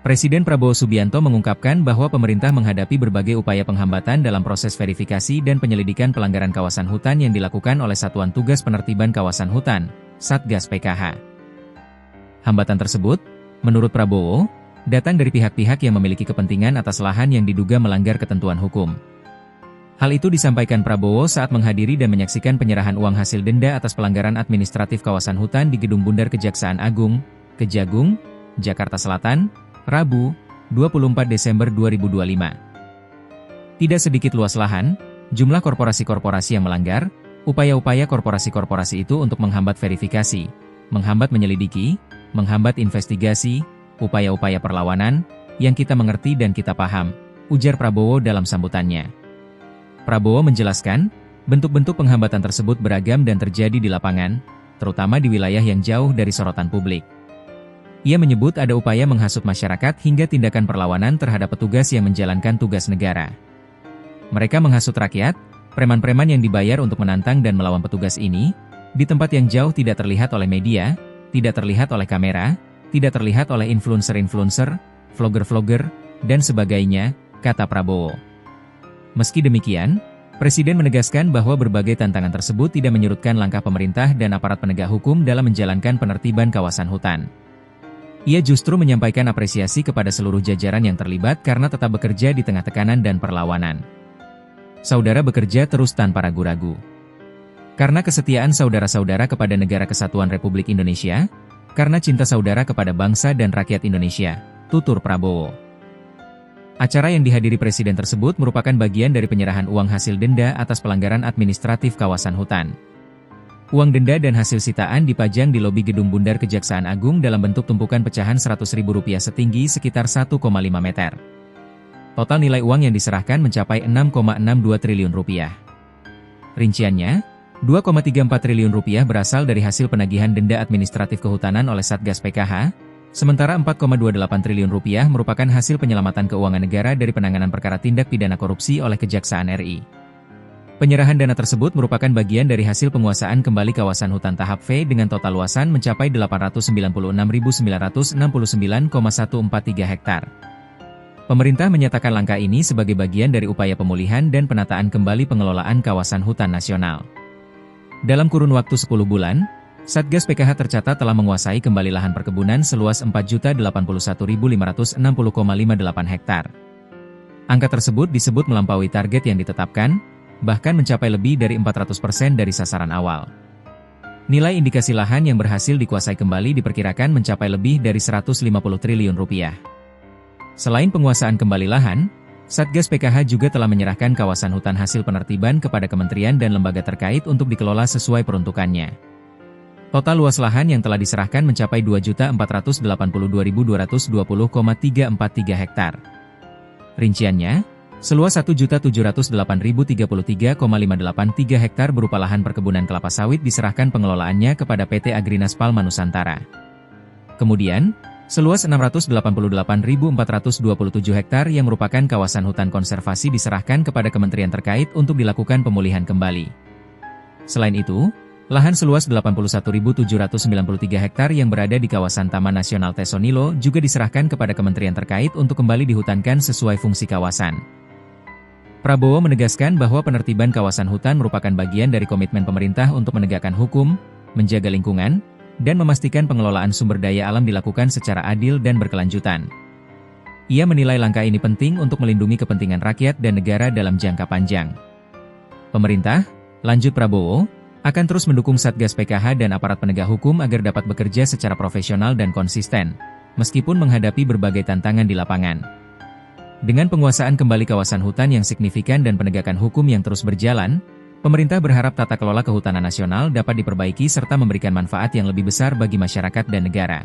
Presiden Prabowo Subianto mengungkapkan bahwa pemerintah menghadapi berbagai upaya penghambatan dalam proses verifikasi dan penyelidikan pelanggaran kawasan hutan yang dilakukan oleh Satuan Tugas Penertiban Kawasan Hutan, Satgas PKH. Hambatan tersebut, menurut Prabowo, datang dari pihak-pihak yang memiliki kepentingan atas lahan yang diduga melanggar ketentuan hukum. Hal itu disampaikan Prabowo saat menghadiri dan menyaksikan penyerahan uang hasil denda atas pelanggaran administratif kawasan hutan di Gedung Bundar Kejaksaan Agung, Kejagung, Jakarta Selatan, Rabu, 24 Desember 2025. Tidak sedikit luas lahan, jumlah korporasi-korporasi yang melanggar, upaya-upaya korporasi-korporasi itu untuk menghambat verifikasi, menghambat menyelidiki, menghambat investigasi, upaya-upaya perlawanan, yang kita mengerti dan kita paham, ujar Prabowo dalam sambutannya. Prabowo menjelaskan, bentuk-bentuk penghambatan tersebut beragam dan terjadi di lapangan, terutama di wilayah yang jauh dari sorotan publik. Ia menyebut ada upaya menghasut masyarakat hingga tindakan perlawanan terhadap petugas yang menjalankan tugas negara. Mereka menghasut rakyat, preman-preman yang dibayar untuk menantang dan melawan petugas ini, di tempat yang jauh tidak terlihat oleh media, tidak terlihat oleh kamera, tidak terlihat oleh influencer-influencer, vlogger-vlogger, dan sebagainya, kata Prabowo. Meski demikian, Presiden menegaskan bahwa berbagai tantangan tersebut tidak menyurutkan langkah pemerintah dan aparat penegak hukum dalam menjalankan penertiban kawasan hutan. Ia justru menyampaikan apresiasi kepada seluruh jajaran yang terlibat karena tetap bekerja di tengah tekanan dan perlawanan. Saudara bekerja terus tanpa ragu-ragu. Karena kesetiaan saudara-saudara kepada Negara Kesatuan Republik Indonesia, karena cinta saudara kepada bangsa dan rakyat Indonesia, tutur Prabowo. Acara yang dihadiri Presiden tersebut merupakan bagian dari penyerahan uang hasil denda atas pelanggaran administratif kawasan hutan. Uang denda dan hasil sitaan dipajang di lobi Gedung Bundar Kejaksaan Agung dalam bentuk tumpukan pecahan Rp100.000 setinggi sekitar 1,5 meter. Total nilai uang yang diserahkan mencapai Rp6,62 triliun. Rinciannya, Rp2,34 triliun berasal dari hasil penagihan denda administratif kehutanan oleh Satgas PKH, sementara Rp4,28 triliun merupakan hasil penyelamatan keuangan negara dari penanganan perkara tindak pidana korupsi oleh Kejaksaan RI. Penyerahan dana tersebut merupakan bagian dari hasil penguasaan kembali kawasan hutan tahap V dengan total luasan mencapai 896.969,143 hektar. Pemerintah menyatakan langkah ini sebagai bagian dari upaya pemulihan dan penataan kembali pengelolaan kawasan hutan nasional. Dalam kurun waktu 10 bulan, Satgas PKH tercatat telah menguasai kembali lahan perkebunan seluas 4.081.560,58 hektar. Angka tersebut disebut melampaui target yang ditetapkan, bahkan mencapai lebih dari 400% dari sasaran awal. Nilai indikasi lahan yang berhasil dikuasai kembali diperkirakan mencapai lebih dari Rp150 triliun. Selain penguasaan kembali lahan, Satgas PKH juga telah menyerahkan kawasan hutan hasil penertiban kepada kementerian dan lembaga terkait untuk dikelola sesuai peruntukannya. Total luas lahan yang telah diserahkan mencapai 2.482.220,343 hektar. Rinciannya, seluas 1.708.033,583 hektar berupa lahan perkebunan kelapa sawit diserahkan pengelolaannya kepada PT Agrinas Palma Nusantara. Kemudian, seluas 688.427 hektar yang merupakan kawasan hutan konservasi diserahkan kepada kementerian terkait untuk dilakukan pemulihan kembali. Selain itu, lahan seluas 81.793 hektar yang berada di kawasan Taman Nasional Tesonilo juga diserahkan kepada kementerian terkait untuk kembali dihutankan sesuai fungsi kawasan. Prabowo menegaskan bahwa penertiban kawasan hutan merupakan bagian dari komitmen pemerintah untuk menegakkan hukum, menjaga lingkungan, dan memastikan pengelolaan sumber daya alam dilakukan secara adil dan berkelanjutan. Ia menilai langkah ini penting untuk melindungi kepentingan rakyat dan negara dalam jangka panjang. Pemerintah, lanjut Prabowo, akan terus mendukung Satgas PKH dan aparat penegak hukum agar dapat bekerja secara profesional dan konsisten, meskipun menghadapi berbagai tantangan di lapangan. Dengan penguasaan kembali kawasan hutan yang signifikan dan penegakan hukum yang terus berjalan, pemerintah berharap tata kelola kehutanan nasional dapat diperbaiki serta memberikan manfaat yang lebih besar bagi masyarakat dan negara.